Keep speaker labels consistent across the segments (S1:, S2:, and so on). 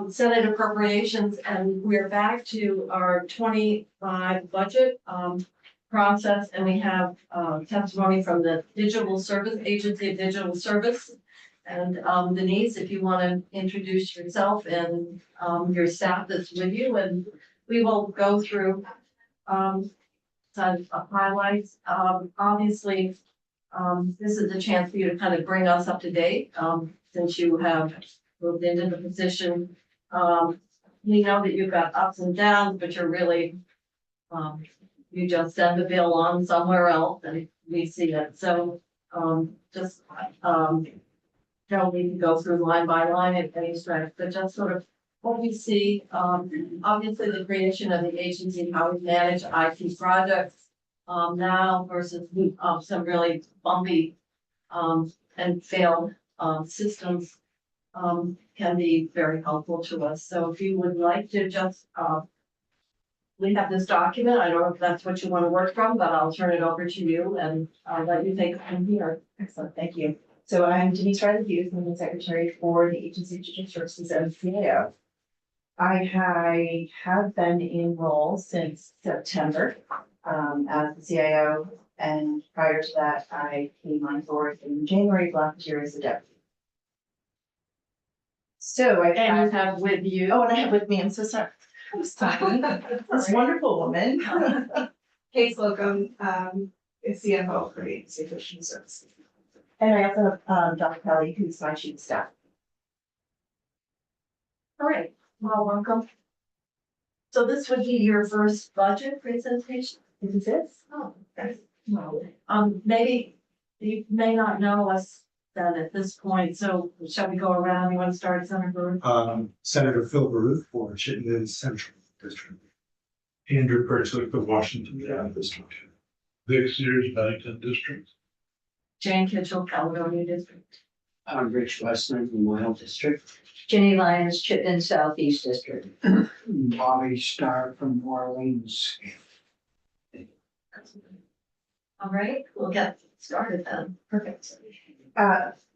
S1: Senate appropriations, and we're back to our 25 budget process, and we have testimony from the Digital Service Agency of Digital Service. And Denise, if you want to introduce yourself and your staff that's with you, and we will go through some highlights. Obviously, this is a chance for you to kind of bring us up to date since you have moved into the position. We know that you've got ups and downs, but you're really, you just send the bill on somewhere else and we see it. So just no need to go through line by line at any stretch, but just sort of what we see. Obviously, the creation of the agency, how we manage IT projects now versus some really bumpy and failed systems can be very helpful to us. So if you would like to just, we have this document. I don't know if that's what you want to work from, but I'll turn it over to you and I'll let you take it from here.
S2: Excellent, thank you. So I'm Denise Riley Hughes, I'm the Secretary for the Agency of Digital Services and CAO. I have been in role since September as the CIO, and prior to that, I came on board in January of last year as a deputy. So I
S1: have with you.
S2: Oh, and I have with me, I'm so sorry. I'm sorry. This wonderful woman.
S3: Kate Slocum, is CFO for the Agency of Digital Services.
S2: And I also have Dr. Kelly, who's my chief of staff.
S1: All right, well, welcome. So this would be your first budget presentation?
S2: This is.
S1: Oh, okay. Well, maybe you may not know us then at this point, so shall we go around? You want to start, Senator Brewer?
S4: Senator Phil Baruch for Chittenden Central District.
S5: Andrew Pertwee for Washington County District. Vic Sears, Bennington District.
S1: Jane Kitchell, Caledonia District.
S6: I'm Rich Westman from Whale District. Jenny Lyons, Chittenden Southeast District. Bobby Starr from New Orleans.
S1: All right, we'll get started then.
S2: Perfect.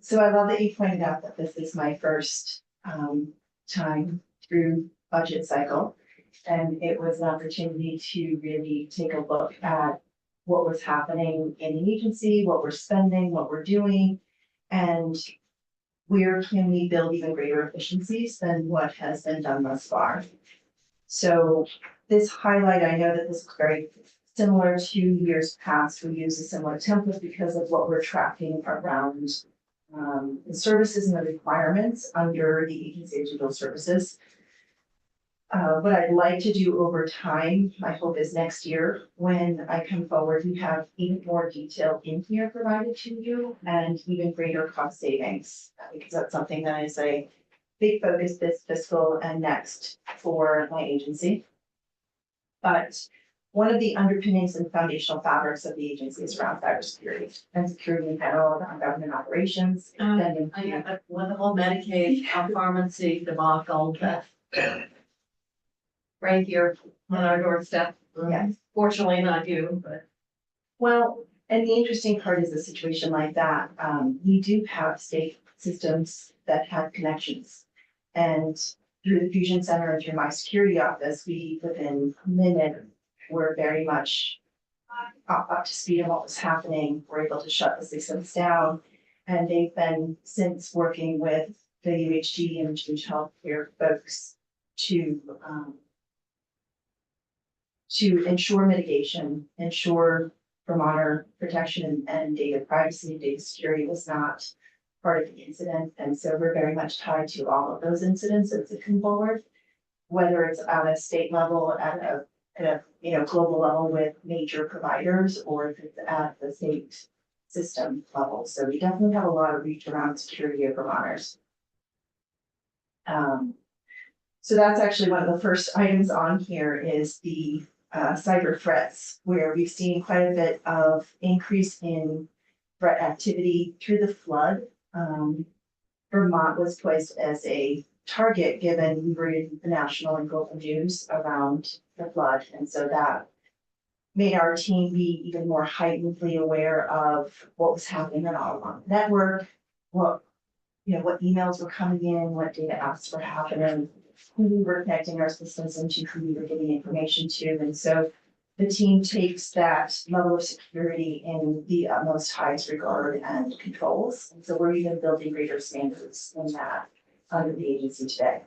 S2: So I love that you pointed out that this is my first time through budget cycle. And it was an opportunity to really take a look at what was happening in the agency, what we're spending, what we're doing, and where can we build even greater efficiencies than what has been done thus far. So this highlight, I know that this is very similar to years past. We use a similar template because of what we're tracking around the services and the requirements under the Agency of Digital Services. What I'd like to do over time, my hope is next year, when I come forward, we have even more detail in here provided to you and even greater cost savings, because that's something that is a big focus this fiscal and next for my agency. But one of the underpinnings and foundational fabrics of the agency is around cybersecurity and security in general, around government operations.
S1: When the whole Medicaid pharmacy debacle that right here on our doorstep.
S2: Yes.
S1: Fortunately, not you, but.
S2: Well, and the interesting part is a situation like that. We do have state systems that have connections. And through the Fusion Center and through my security office, we within minutes were very much up to speed on what was happening. We're able to shut the systems down. And they've been since working with the UHG and Change Healthcare folks to ensure mitigation, ensure Vermonter protection and data privacy and data security was not part of the incident. And so we're very much tied to all of those incidents as it come forward, whether it's at a state level, at a global level with major providers, or if it's at the state system level. So we definitely have a lot of reach around security of Vermonters. So that's actually one of the first items on here is the cyber threats, where we've seen quite a bit of increase in threat activity through the flood. Vermont was placed as a target given we were in the national and global news around the flood. And so that made our team be even more heightenedly aware of what was happening on our network, what what emails were coming in, what data asks were happening, who we were connecting our systems into, who we were giving information to. And so the team takes that level of security in the utmost highest regard and controls. And so we're even building greater standards in that under the agency today.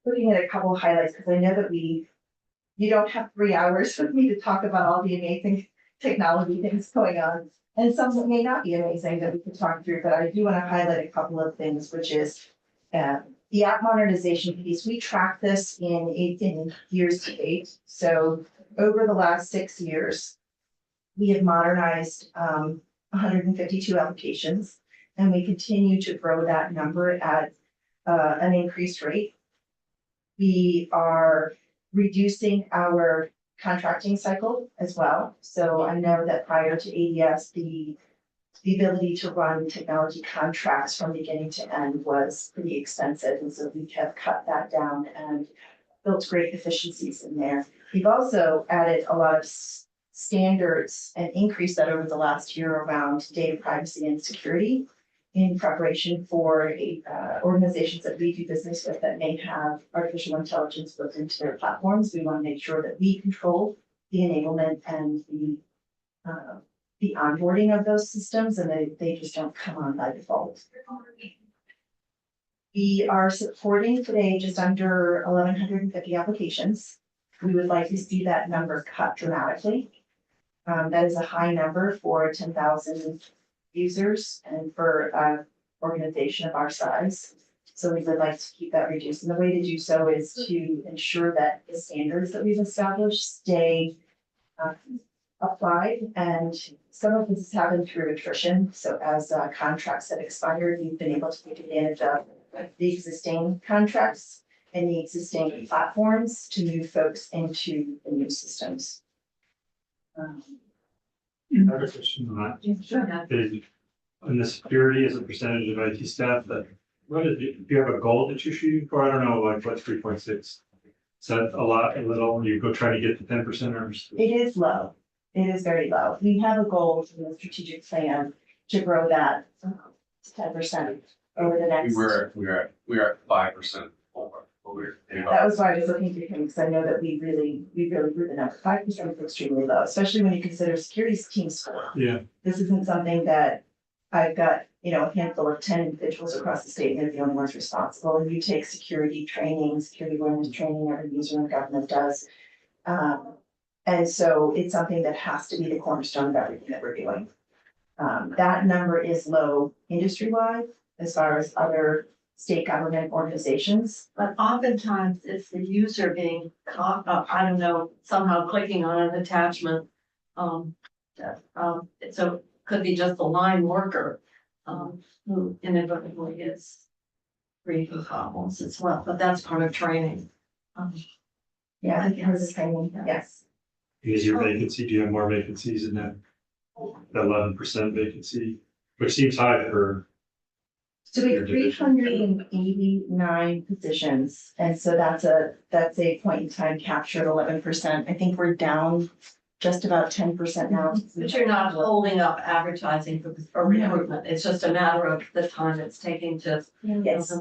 S2: Looking at a couple of highlights, because I know that you don't have 3 hours with me to talk about all the amazing technology things going on. And some that may not be amazing that we could talk through, but I do want to highlight a couple of things, which is the app modernization piece. We track this in years to date. So over the last 6 years, we have modernized 152 applications, and we continue to grow that number at an increased rate. We are reducing our contracting cycle as well. So I know that prior to ADS, the ability to run technology contracts from beginning to end was pretty expensive. And so we have cut that down and built great efficiencies in there. We've also added a lot of standards and increased that over the last year around data privacy and security in preparation for organizations that we do business with that may have artificial intelligence built into their platforms. We want to make sure that we control the enablement and the onboarding of those systems, and they just don't come on by default. We are supporting today just under 1,150 applications. We would like to see that number cut dramatically. That is a high number for 10,000 users and for an organization of our size. So we would like to keep that reduced. And the way to do so is to ensure that the standards that we've established stay applied. And some of this has happened through attrition. So as contracts have expired, we've been able to take advantage of the existing contracts and the existing platforms to move folks into the new systems.
S5: I have a question on that. Is, on the security as a percentage of IT staff, that, what is it, do you have a goal that you're shooting for? I don't know, like what's 3.6? Is that a lot, a little, you go try to get to 10% or?
S2: It is low. It is very low. We have a goal in the strategic plan to grow that to 10% over the next.
S7: We are at 5% over.
S2: That was why I was looking to him, because I know that we really grew the number. 5% is extremely low, especially when you consider security team score.
S5: Yeah.
S2: This isn't something that I've got, a handful of 10 individuals across the state, and they're the only ones responsible. And you take security training, security awareness training, every user in the government does. And so it's something that has to be the cornerstone of everything that we're doing. That number is low industry-wide as far as other state government organizations.
S1: But oftentimes it's the user being caught up, I don't know, somehow clicking on an attachment. So it could be just a line worker, who inadvertently is creating problems as well, but that's part of training.
S2: Yeah, I think it was training, yes.
S5: Is your vacancy, do you have more vacancies in that 11% vacancy, which seems high for?
S2: So we have 389 positions, and so that's a point in time capture at 11%. I think we're down just about 10% now.
S1: But you're not holding up advertising for recruitment, it's just a matter of the time it's taking to.
S2: Yes,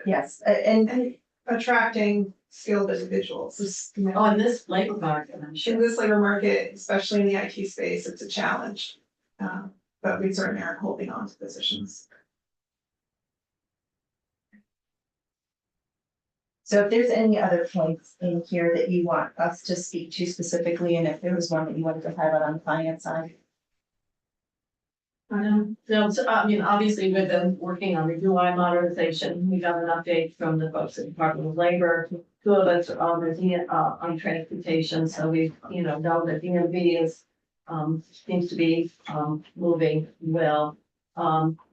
S2: yes, and
S3: Attracting skilled individuals is,
S1: Oh, in this labor market, I'm
S3: in
S1: sure.
S3: this labor market, especially in the IT space, it's a challenge. But we certainly aren't holding on to positions.
S2: so if there's any other points in here that you want us to speak to specifically, and if there was one that you wanted to highlight on the finance side.
S1: No, so, I mean, obviously, we've been working on the UI modernization. We got an update from the folks at Department of Labor. Two of us are on on transportation, so we, know that DMV is, seems to be, moving well. Statewide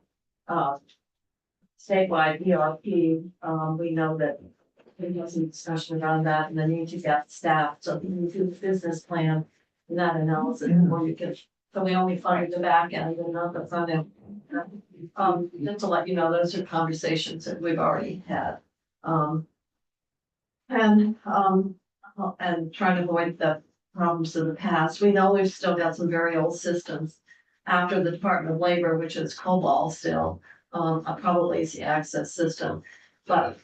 S1: ERP, we know that there's some discussion around that and the need to get staff, so we need to do the business plan and that analysis, where you can. So we only funded the back end and not the front end. Just to let you know, those are conversations that we've already had. And trying to avoid the problems of the past. We know we've still got some very old systems after the Department of Labor, which is COBOL still, probably is the access system. But,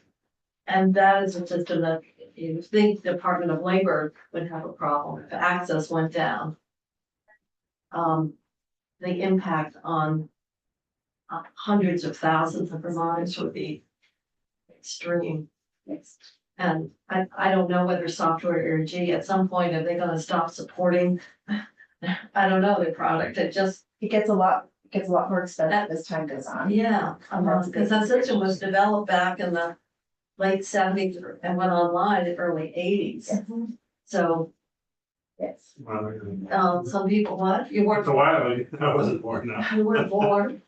S1: and that is a system that you think Department of Labor would have a problem if access went down. The impact on hundreds of thousands of Vermonters would be extreme. And I don't know whether software or G, at some point, are they gonna stop supporting? I don't know, the product, it just,
S2: It gets a lot more expensive as time goes on.
S1: yeah, because that system was developed back in the late seventies and went online in the early eighties. So,
S2: Yes.
S1: some people, what, you weren't,
S5: It's a while, I wasn't born now.
S1: you weren't born,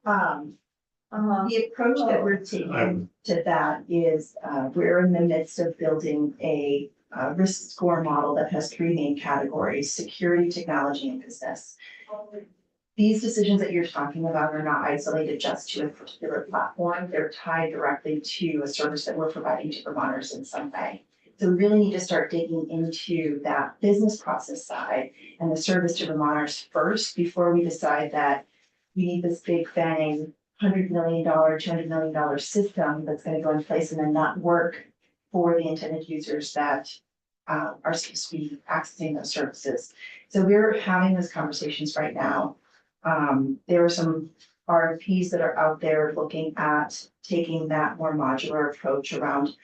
S2: The approach that we're taking to that is, we're in the midst of building a risk score model that has three main categories: security, technology, and business. These decisions that you're talking about are not isolated just to a particular platform. They're tied directly to a service that we're providing to Vermonters in some way. So we really need to start digging into that business process side and the service to Vermonters first before we decide that we need this big bang $100 million, $200 million system that's gonna go in place and then not work for the intended users that are supposed to be accessing those services. So we're having those conversations right now. There are some RFPs that are out there looking at taking that more modular approach around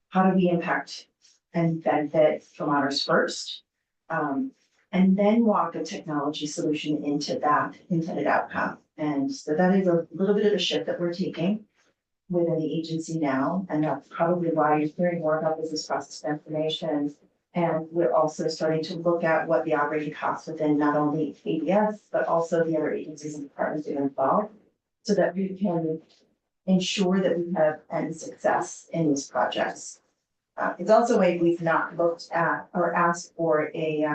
S2: how do we impact and benefit Vermonters first, and then walk a technology solution into that intended outcome. And so that is a little bit of a shift that we're taking within the agency now, and that's probably why you're hearing more about business process transformation. And we're also starting to look at what the operating costs within not only ADS, but also the other agencies and departments that are involved, so that we can ensure that we have end success in these projects. It's also a way we've not looked at or asked for a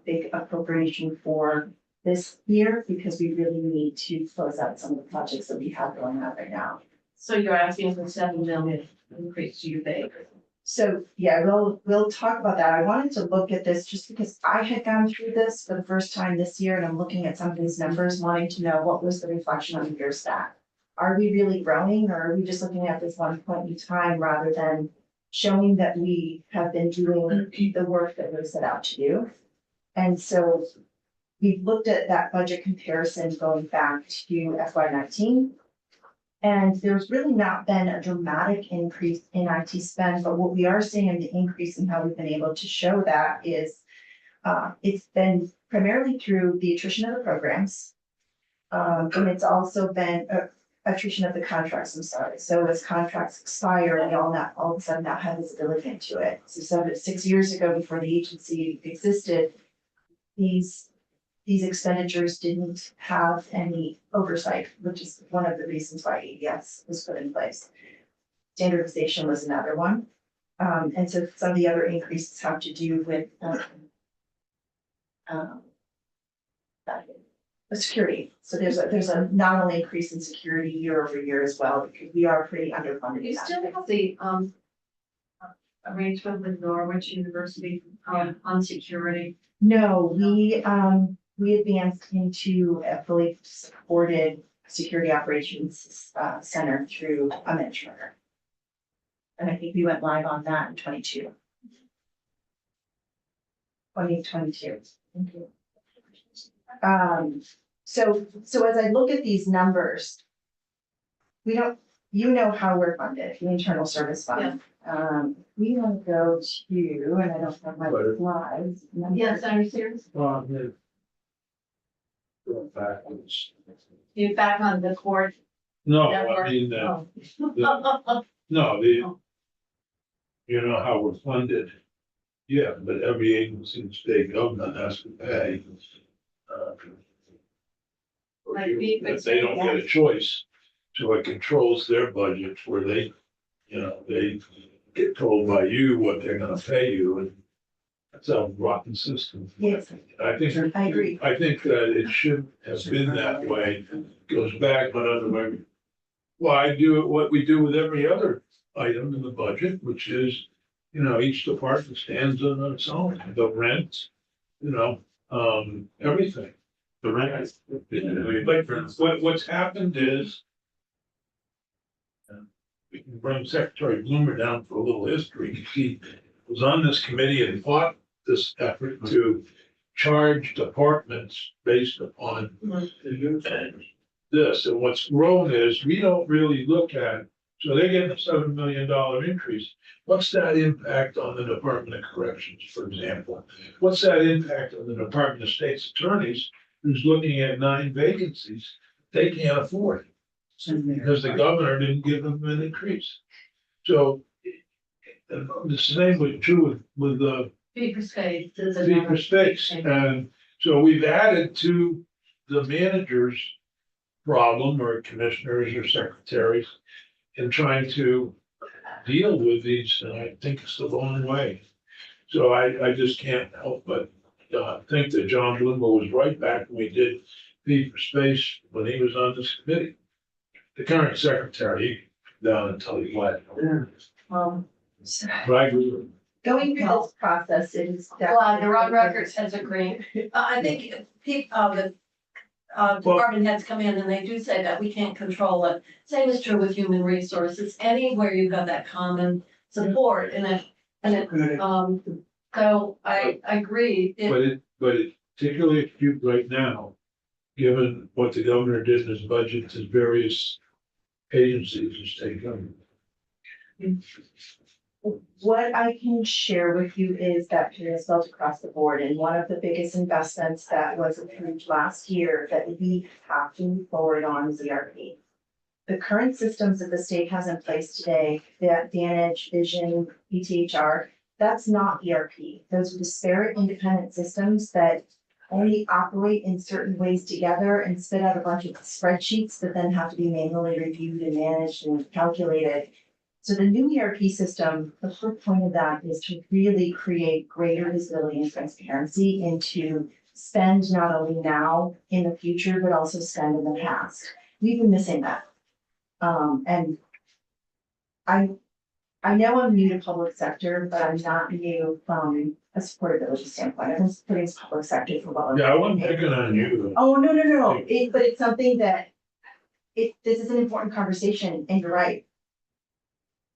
S2: big appropriation for this year, because we really need to close out some of the projects that we have going on right now.
S1: so you're asking for 7 million increase, do you think?
S2: So, yeah, we'll talk about that. I wanted to look at this just because I had gone through this for the first time this year, and I'm looking at some of these numbers, wanting to know what was the reflection on your staff. Are we really growing, or are we just looking at this one point in time rather than showing that we have been doing the work that we set out to do? And so we've looked at that budget comparison going back to FY19. And there's really not been a dramatic increase in IT spend, but what we are seeing in the increase in how we've been able to show that is it's been primarily through the attrition of the programs. And it's also been attrition of the contracts, I'm sorry. So as contracts expire, we all of a sudden now have visibility into it. So 6 years ago, before the agency existed, these expenditures didn't have any oversight, which is one of the reasons why ADS was put in place. Standardization was another one. And so some of the other increases have to do with security. So there's a nominal increase in security year over year as well, because we are pretty underfunded.
S1: You still have the arrangement with Norwich University on security.
S2: No, we advanced into a fully supported security operations center through a mentor. And I think we went live on that in 2022. Thank you. So as I look at these numbers, we don't, you know how we're funded, the internal service fund. We want to go to, and I don't have my slides.
S1: Yes, I'm serious.
S5: Well, yeah. Going backwards.
S1: You're back on the court.
S8: No,
S1: network.
S8: I mean,
S1: Oh.
S8: you know how we're funded. Yeah, but every agency in state government has to pay. But they don't get a choice, so it controls their budgets where they, they get told by you what they're gonna pay you, and that's a rotten system.
S2: Yes,
S8: I think,
S2: I agree.
S8: I think that it should have been that way, goes back,
S5: But otherwise,
S8: well, I do what we do with every other item in the budget, which is, each department stands on its own, the rent, everything.
S5: The rent is.
S8: But what's happened is. We can bring Secretary Bloomer down for a little history. He was on this committee and fought this effort to charge departments based upon this. And what's grown is we don't really look at, so they're getting a $7 million increase. What's that impact on the Department of Corrections, for example? What's that impact on the Department of State's Attorneys, who's looking at 9 vacancies they can't afford? Because the governor didn't give them an increase. So the same was true with the
S1: Fee for space is
S8: fee for
S1: another.
S8: space. And so we've added to the manager's problem, or commissioners or secretaries, in trying to deal with these, and I think it's the wrong way. So I just can't help but think that John Bloomberg was right back when we did fee for space when he was on this committee. The current secretary, down until he left.
S2: So
S8: But I agree with him.
S2: going through this process, it is.
S1: Well, the road records has agreed. I think the department heads come in and they do say that we can't control it. Same is true with human resources. Anywhere you've got that common support so I agree.
S8: But it particularly acute right now, given what the governor did in his budget to various agencies and state government.
S2: What I can share with you is that it is felt across the board, and one of the biggest investments that was approved last year that we have to move forward on is ERP. The current systems that the state has in place today, that Vantage, Vision, ETHR, that's not ERP. Those are disparate independent systems that only operate in certain ways together and spit out a bunch of spreadsheets that then have to be manually reviewed and managed and calculated. So the new ERP system, the whole point of that is to really create greater visibility and transparency into spend not only now in the future, but also spend in the past. We've been missing that. And I know I'm new to public sector, but I'm not new from a supportability standpoint. I've been supporting public sector for well.
S8: Yeah, I wasn't picking on you.
S2: Oh, no. But it's something that this is an important conversation, and you're right.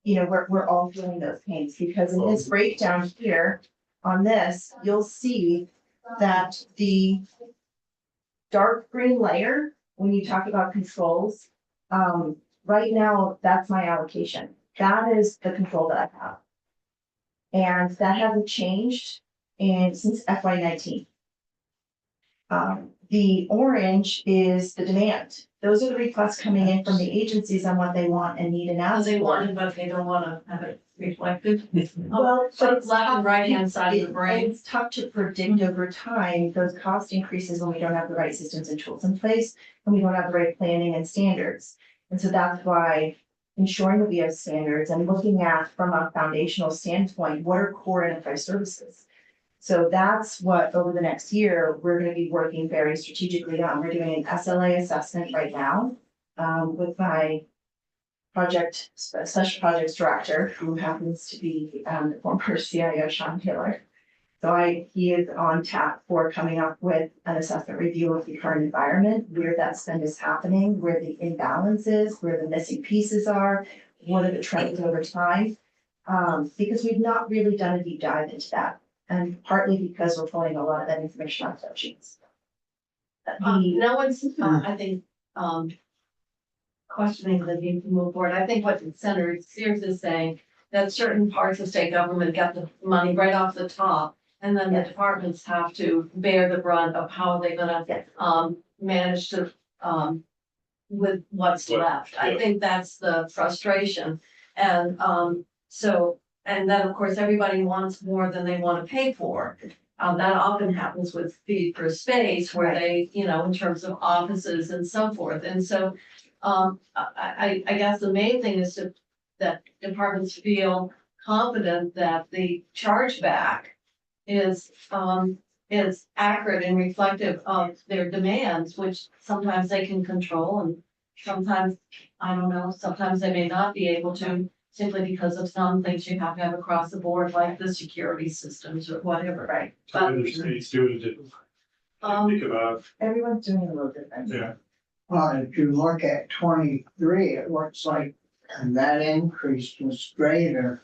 S2: You know, we're all feeling those pains, because in this breakdown here on this, you'll see that the dark green layer, when you talk about controls, right now, that's my allocation. That is the control that I have. And that hasn't changed since FY19. The orange is the demand. Those are the requests coming in from the agencies on what they want and need and ask
S1: They
S2: for.
S1: want it, but they don't wanna have it reflected.
S2: Well,
S1: So
S2: but
S1: it's left and right hand side of the brain.
S2: It's tough to predict over time, those cost increases when we don't have the right systems and tools in place, and we don't have the right planning and standards. And so that's why ensuring that we have standards and looking at from a foundational standpoint, what are core enterprise services? So that's what over the next year, we're gonna be working very strategically on. We're doing an SLA assessment right now with my special projects director, who happens to be the former CIO, Sean Taylor. So he is on tap for coming up with an assessment review of the current environment, where that spend is happening, where the imbalance is, where the missing pieces are, what are the trends over time? Because we've not really done a deep dive into that, and partly because we're pulling a lot of that information off spreadsheets.
S1: No one's, I think, questioning the need to move forward. I think what Senator Sears is saying, that certain parts of state government get the money right off the top, and then the departments have to bear the brunt of how they're gonna, manage to, with what's left. I think that's the frustration. And, and then, of course, everybody wants more than they wanna pay for. That often happens with fee for space, where they, in terms of offices and so forth. And so, I guess the main thing is that departments feel confident that the chargeback is accurate and reflective of their demands, which sometimes they can control, and sometimes, I don't know, sometimes they may not be able to, simply because of some things you have to have across the board, like the security systems or whatever, right?
S5: Other states do it differently. think about,
S2: Everyone's doing a little different.
S5: yeah,
S6: Well, if you look at 23, it looks like that increase was greater.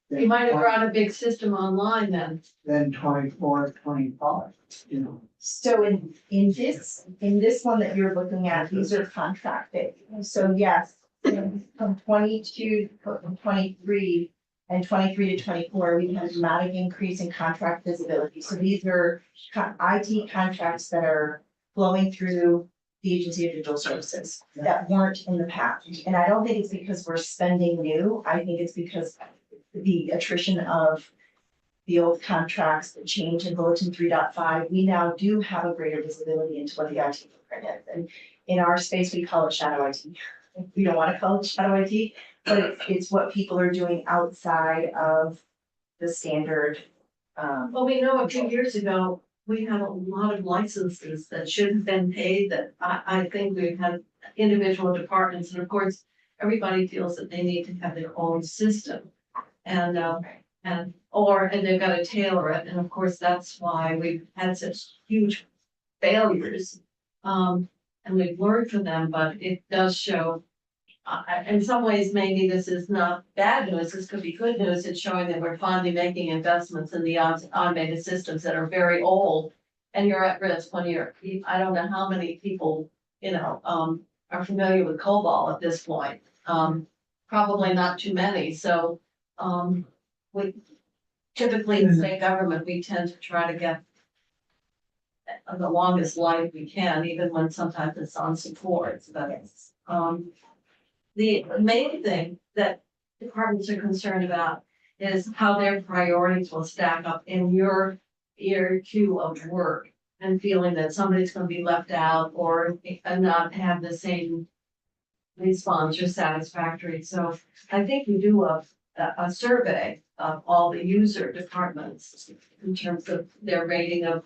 S1: You might have brought a big system online then.
S6: Than 24, 25. You know.
S2: So in this one that you're looking at, these are contracted. So yes, from 22, from 23 and 23 to 24, we had a dramatic increase in contract visibility. So these are IT contracts that are flowing through the Agency of Digital Services that weren't in the past. And I don't think it's because we're spending new. I think it's because the attrition of the old contracts, the change in bulletin 3.5, we now do have a greater visibility into what the IT footprint is. And in our space, we call it shadow IT. We don't want to call it shadow IT, but it's what people are doing outside of the standard.
S1: Well, we know a few years ago, we had a lot of licenses that should have been paid that I think we've had individual departments, and of course, everybody feels that they need to have their own system. And they've got to tailor it, and of course, that's why we've had such huge failures. And we've learned from them, but it does show, in some ways, maybe this is not bad news, this could be good news, it's showing that we're finally making investments in the automated systems that are very old. And you're at risk when I don't know how many people, are familiar with COBOL at this point. Probably not too many, so, we typically in state government, we tend to try to get the longest life we can, even when sometimes it's on support, but, the main thing that departments are concerned about is how their priorities will stack up in your year two of work, and feeling that somebody's gonna be left out or not have the same response or satisfactory. So I think we do a survey of all the user departments in terms of their rating of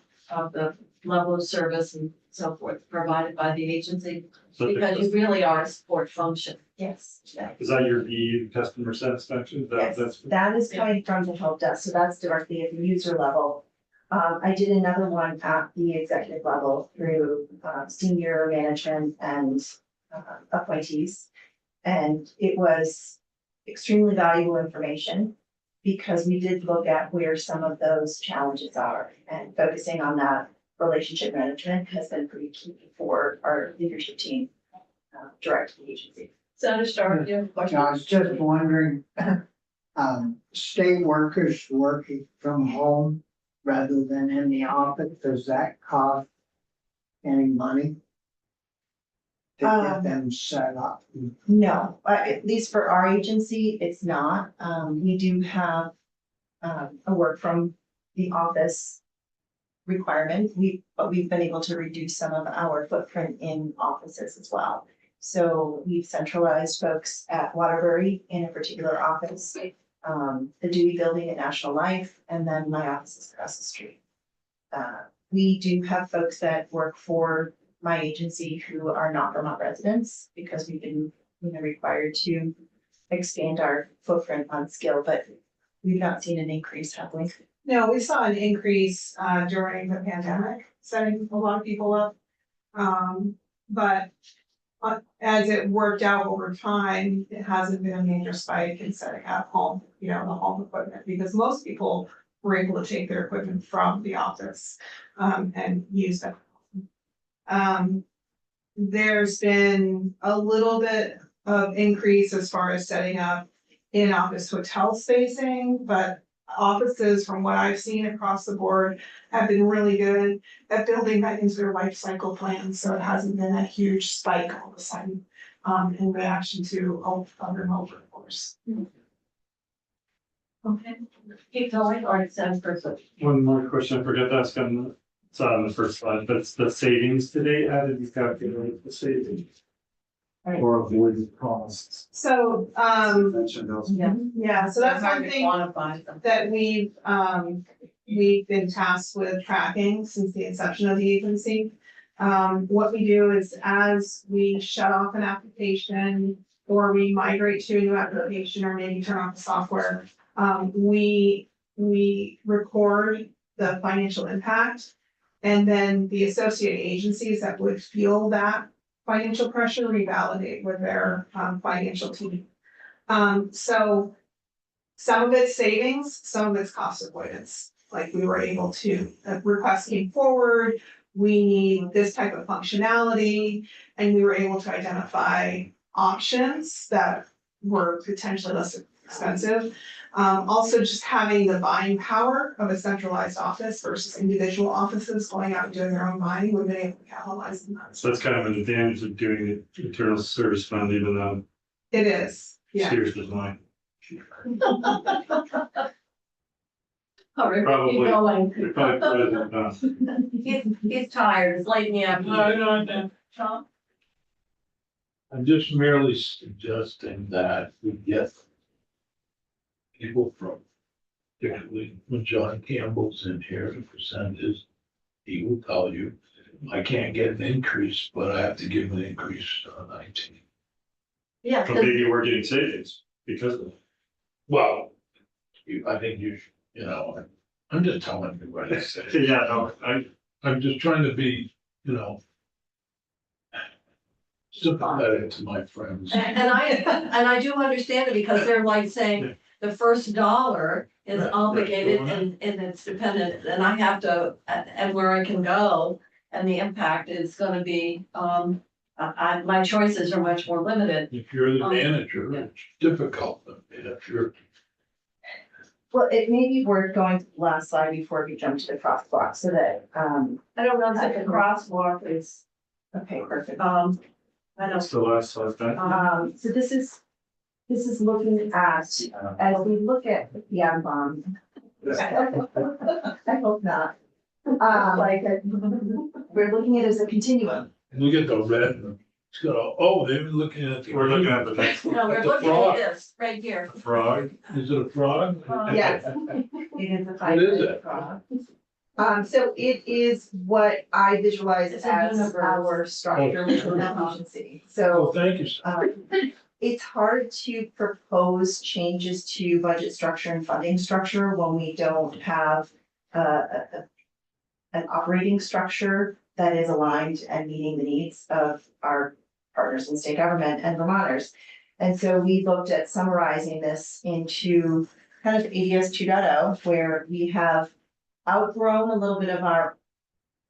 S1: the level of service and so forth provided by the agency,
S5: so
S1: because you really are a support function.
S2: Yes.
S5: is that your B, customer satisfaction?
S2: Yes,
S5: That's
S2: that is coming from the help desk, so that's directly at the user level. I did another one at the executive level through senior management and appointees. And it was extremely valuable information because we did look at where some of those challenges are, and focusing on that relationship management has been pretty key for our leadership team, direct to the agency.
S1: Senator Stark, you have a question?
S6: I was just wondering, state workers working from home rather than in the office, does that cost any money? To get them set up?
S2: No, at least for our agency, it's not. We do have a work from the office requirement. But we've been able to reduce some of our footprint in offices as well. So we've centralized folks at Waterbury in a particular office, the Dewey Building at National Life, and then my office is across the street. We do have folks that work for my agency who are not Vermont residents, because we've been required to expand our footprint on skill, but we've not seen an increase, have we?
S3: No, we saw an increase during the pandemic, setting a lot of people up. But as it worked out over time, it hasn't been a major spike in setting up home, the home equipment, because most people were able to take their equipment from the office and use them. There's been a little bit of increase as far as setting up in-office hotel spacing, but offices, from what I've seen across the board, have been really good at building that into their life cycle plans, so it hasn't been a huge spike all of a sudden in reaction to a remote workforce.
S1: Okay, keep going, or it's Senator Person.
S5: one more question, I forgot to ask on, it's on the first slide, but it's the savings today, how did you calculate the savings? Or avoid costs?
S3: So,
S4: Mention those.
S3: yeah, so that's
S1: Hard to
S3: something
S1: quantify them.
S3: that we've been tasked with tracking since the inception of the agency. What we do is, as we shut off an application or we migrate to a new application or maybe turn off the software, we record the financial impact And then the associated agencies that would feel that financial pressure revalidate with their financial team. So some of it's savings, some of it's cost avoidance. Like we were able to, request came forward, we need this type of functionality, and we were able to identify options that were potentially less expensive. Also just having the buying power of a centralized office versus individual offices going out and doing their own buying, we've been able to capitalize on that.
S5: So that's kind of an advantage of doing the internal service fund, even though
S3: It is, yeah.
S5: Sears was mine.
S1: All right, keep
S5: Probably.
S1: going.
S5: We probably put it in the
S1: He's tired, it's late in the afternoon. Sean?
S8: I'm just merely suggesting that we get people from, particularly when John Campbell's in here to present his, he will tell you, I can't get an increase, but I have to give an increase on IT.
S1: Yeah,
S5: So
S1: 'cause
S5: maybe we're getting savings because of it.
S8: Well, I think you should, you know, I'm just telling you what I said.
S5: Yeah, no,
S8: I'm just trying to be, you know, sympathetic to my friends.
S1: and I do understand it because they're like saying the first dollar is
S8: Right,
S1: obligated
S8: right.
S1: and it's dependent, and I have to, and where I can go. And the impact is gonna be, my choices are much more limited.
S8: If you're the
S1: Yeah.
S8: manager, it's difficult. If you're,
S2: Well, it may be worth going to the last slide before we jump to the crosswalk, so that,
S1: I don't know if the crosswalk is,
S2: okay, perfect.
S1: I
S5: that's
S1: don't,
S5: the last slide back.
S2: So this is looking at, as we look at the bomb. I hope not. Like, we're looking at it as a continuum.
S8: look at the red, it's got, oh, they've been looking at the.
S5: We're looking at the next one.
S1: no, we're
S8: The
S1: looking at
S8: frog.
S1: this right here.
S5: Frog.
S8: Is it a frog?
S2: Yes. It is a
S8: What is it?
S2: So it is what I visualize
S1: It's a
S2: as
S1: universe.
S2: our structure within the agency. So
S8: Oh, thank you. Sir.
S2: it's hard to propose changes to budget structure and funding structure when we don't have an operating structure that is aligned and meeting the needs of our partners in state government and Vermonters. And so we looked at summarizing this into kind of ADS 2.0, where we have outgrown a little bit of our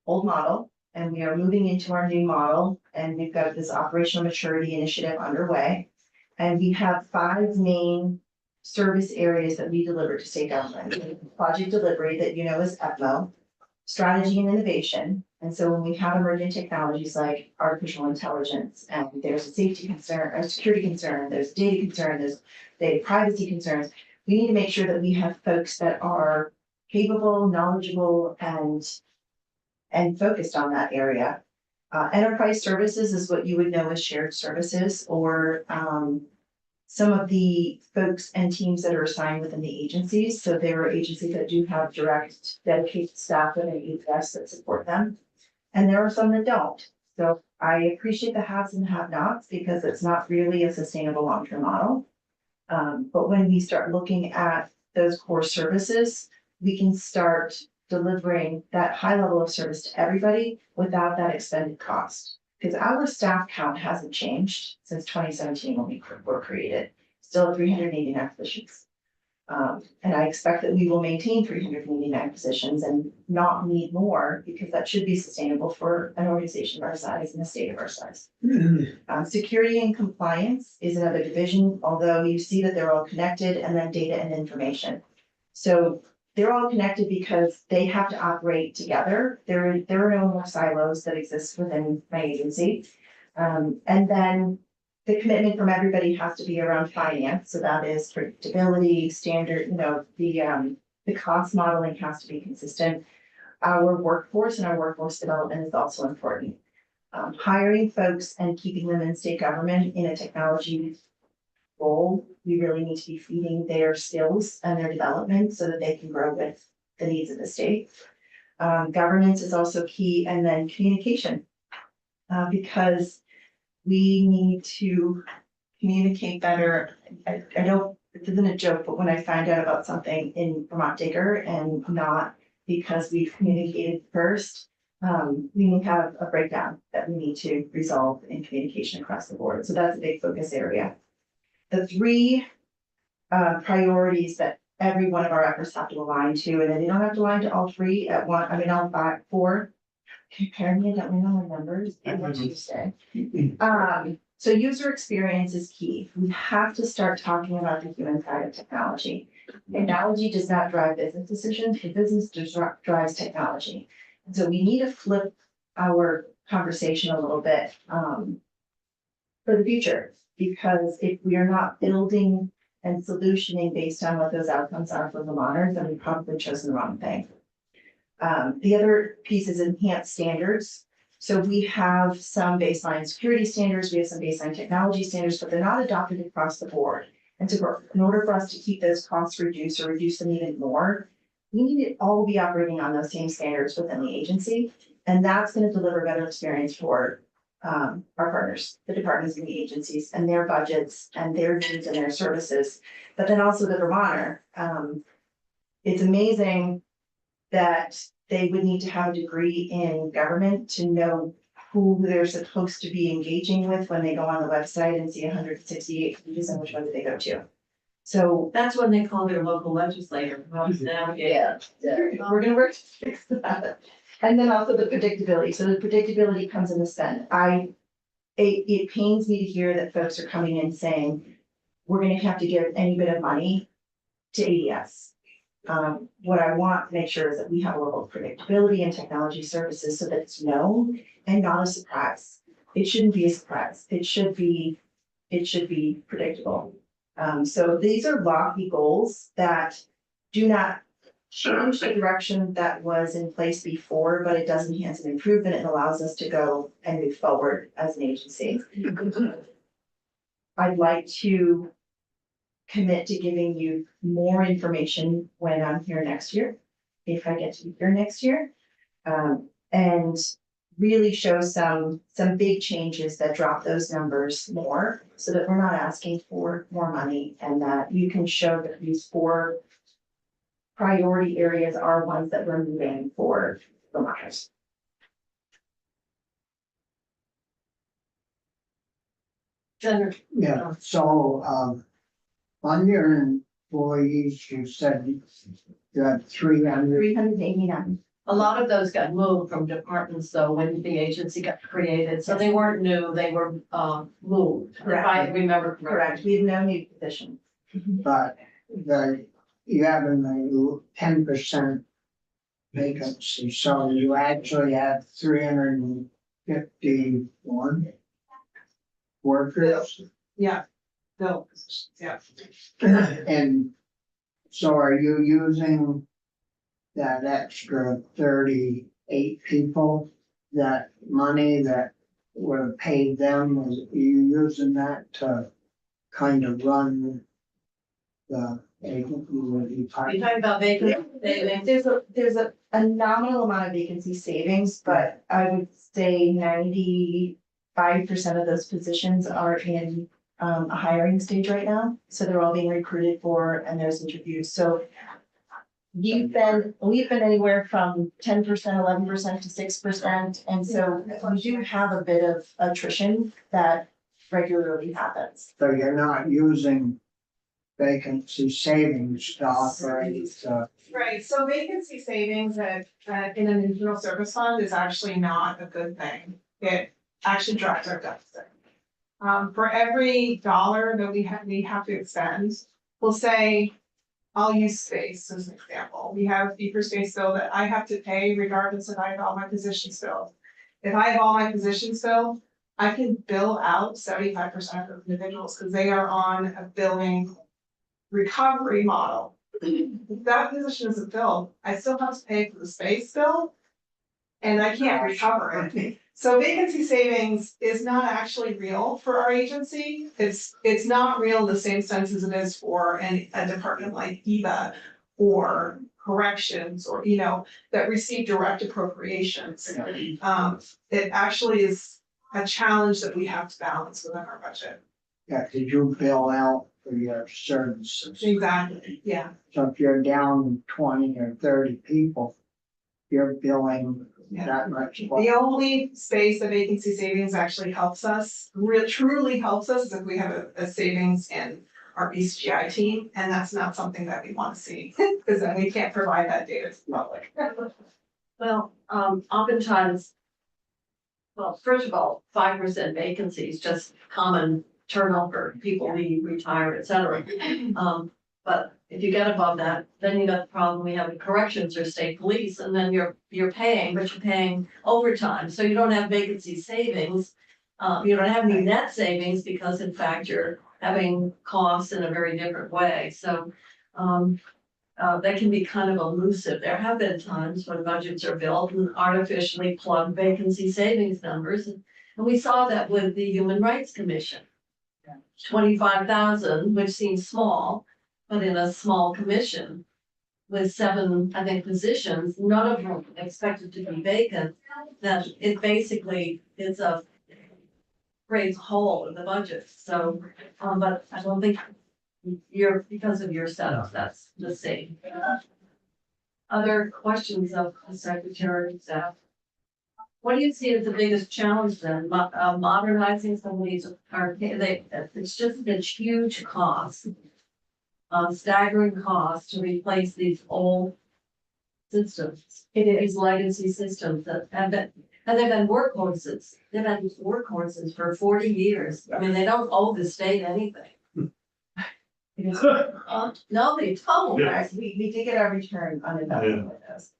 S2: old model and we are moving into our new model, and we've got this operational maturity initiative underway. And we have 5 main service areas that we deliver to state government. Project delivery that you know is EPMO, strategy and innovation. And so when we have emerging technologies like artificial intelligence, and there's a safety concern, a security concern, there's data concern, there's data privacy concerns, we need to make sure that we have folks that are capable, knowledgeable, and focused on that area. Enterprise services is what you would know as shared services, or some of the folks and teams that are assigned within the agencies. So there are agencies that do have direct dedicated staff within APS that support them. And there are some that don't. So I appreciate the haves and have-nots because it's not really a sustainable long-term model. But when we start looking at those core services, we can start delivering that high level of service to everybody without that expended cost. Because our staff count hasn't changed since 2017 when we were created, still at 389 positions. And I expect that we will maintain 389 positions and not need more, because that should be sustainable for an organization of our size and a state of our size. Security and compliance is another division, although you see that they're all connected, and then data and information. So they're all connected because they have to operate together. There are no more silos that exist within my agency. And then the commitment from everybody has to be around finance. So that is predictability, standard, the cost modeling has to be consistent. Our workforce and our workforce development is also important. Hiring folks and keeping them in state government in a technology role, we really need to be feeding their skills and their development so that they can grow with the needs of the state. Governance is also key, and then communication. Because we need to communicate better. I know it isn't a joke, but when I find out about something in Vermont Digger and not because we've communicated first, we have a breakdown that we need to resolve in communication across the board. So that's a big focus area. The three priorities that every one of our efforts have to align to, and then you don't have to align to all three at one, I mean, all five, four. Compare me, I don't know my numbers, and what Tuesday. So user experience is key. We have to start talking about the human side of technology. Technology does not drive business decisions, the business drives technology. And so we need to flip our conversation a little bit, for the future. Because if we are not building and solutioning based on what those outcomes are for Vermonters, then we've probably chosen the wrong thing. The other piece is enhanced standards. So we have some baseline security standards, we have some baseline technology standards, but they're not adopted across the board. And so in order for us to keep those costs reduced or reduce them even more, we need to all be operating on those same standards within the agency. And that's going to deliver better experience for our partners, the departments and the agencies and their budgets and their needs and their services. But then also the Vermonter. It's amazing that they would need to have a degree in government to know who they're supposed to be engaging with when they go on the website and see 168 pages and which one do they go to. So
S1: That's when they call their local legislator, how to navigate.
S2: yeah, we're gonna work to fix that. And then also the predictability. So the predictability comes in the spend. It pains me to hear that folks are coming in saying, we're gonna have to give any bit of money to ADS. What I want to make sure is that we have a level of predictability in technology services so that it's known and not a surprise. It shouldn't be a surprise. It should be predictable. So these are lofty goals that do not change the direction that was in place before, but it does enhance and improve and it allows us to go and move forward as an agency. I'd like to commit to giving you more information when I'm here next year, if I get to be here next year. And really show some big changes that drop those numbers more so that we're not asking for more money and that you can show that these 4 priority areas are ones that we're moving for Vermonters.
S1: Jennifer,
S6: Yeah, so, on your employees, you said you had 300.
S2: 389.
S1: a lot of those got moved from departments though, when the agency got created, so they weren't new, they were, moved, if I remember correctly.
S2: Correct, we have no new positions.
S6: But you have a 10% vacancy, so you actually have 351 workers.
S3: Yeah. No, yeah.
S6: And so are you using that extra 38 people, that money that would have paid them, was you using that to kind of run the agency?
S1: You're talking about vacancy,
S2: There's a nominal amount of vacancy savings, but I would say 95% of those positions are in a hiring stage right now. So they're all being recruited for and there's interviews. So we've been anywhere from 10%, 11% to 6%. And so we do have a bit of attrition that regularly happens.
S6: So you're not using vacancy savings to operate,
S3: Right, so vacancy savings in an internal service fund is actually not a good thing. It actually drives our deficit. For every dollar that we have to expend, we'll say, I'll use space as an example. We have fee for space bill that I have to pay regardless if I have all my positions filled. If I have all my positions filled, I can bill out 75% of individuals because they are on a billing recovery model. If that position isn't filled, I still have to pay for the space bill and I can't recover it. So vacancy savings is not actually real for our agency. It's not real in the same sense as it is for a department like EVA or corrections or, that receive direct appropriations. It actually is a challenge that we have to balance within our budget.
S6: yeah, did you bill out for your services?
S3: Exactly, yeah.
S6: So if you're down 20 or 30 people, you're billing that much.
S3: The only space the vacancy savings actually helps us, truly helps us, is if we have a savings in our BCGI team, and that's not something that we want to see, because then we can't provide that data to the public.
S1: Well, oftentimes, well, first of all, 5% vacancy is just common turnover, people leave, retire, et cetera. But if you get above that, then you got the problem, we have the corrections or state police, and then you're paying, but you're paying overtime, so you don't have vacancy savings. You don't have any net savings because in fact you're having costs in a very different way, so. That can be kind of elusive. There have been times when budgets are built and artificially plug vacancy savings numbers. And we saw that with the Human Rights Commission. 25,000, which seems small, but in a small commission with 7, I think, positions, none of them expected to be vacant, that it basically is a creates a hole in the budget. So, but I don't think because of your setup, that's the same. Other questions of the secretary and staff? What do you see as the biggest challenge then? Modernizing some of these it's just a huge cost. Staggering cost to replace these old systems. These legacy systems that have been, and they've been workhorses. They've been workhorses for 40 years. I mean, they don't owe the state anything. No, they don't.
S5: Yeah.
S2: We did get our return on investment with this.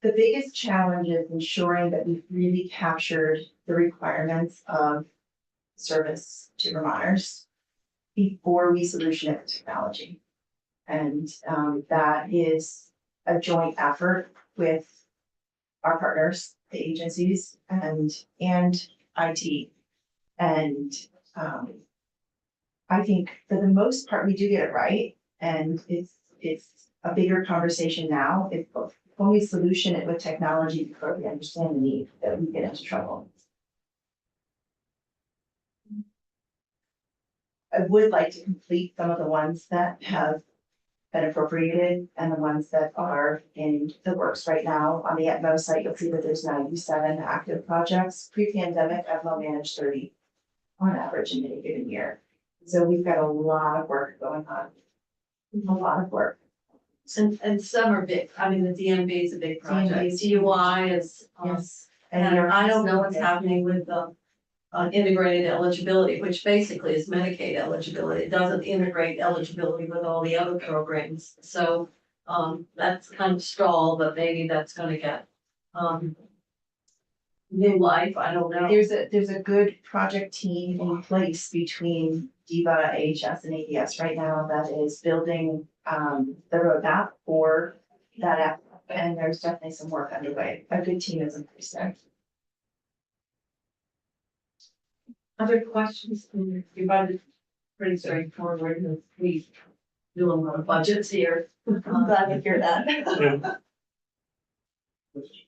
S2: The biggest challenge is ensuring that we've really captured the requirements of service to Vermonters before we solution it with technology. And that is a joint effort with our partners, the agencies and IT. And I think for the most part, we do get it right. And it's a bigger conversation now. When we solution it with technology before we understand the need, that we get into trouble. I would like to complete some of the ones that have been appropriated and the ones that are in the works right now. On the Atmo site, you'll see that there's 97 active projects. Pre-pandemic, I've managed 30 on average in any given year. So we've got a lot of work going on. A lot of work.
S1: And some are big. I mean, the DMV is a big project. DUI is,
S2: Yes.
S1: and I don't know what's happening with the integrated eligibility, which basically is Medicaid eligibility. It doesn't integrate eligibility with all the other programs. So that's kind of stalled, but maybe that's gonna get new life. I don't know.
S2: There's a good project team in place between DEVA, AHS, and ADS right now that is building the roadmap for that app. And there's definitely some work underway. A good team is in place there.
S1: Other questions? Your budget pretty straightforward, and we do a lot of budgets here.
S2: I'm glad to hear that.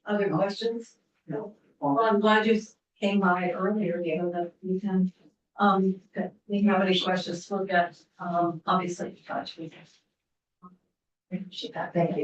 S1: Other questions? No. Well, I'm glad you came by earlier, you know, that we can, if you have any questions, we'll get, obviously, touch with you.
S2: Appreciate that. Thank you.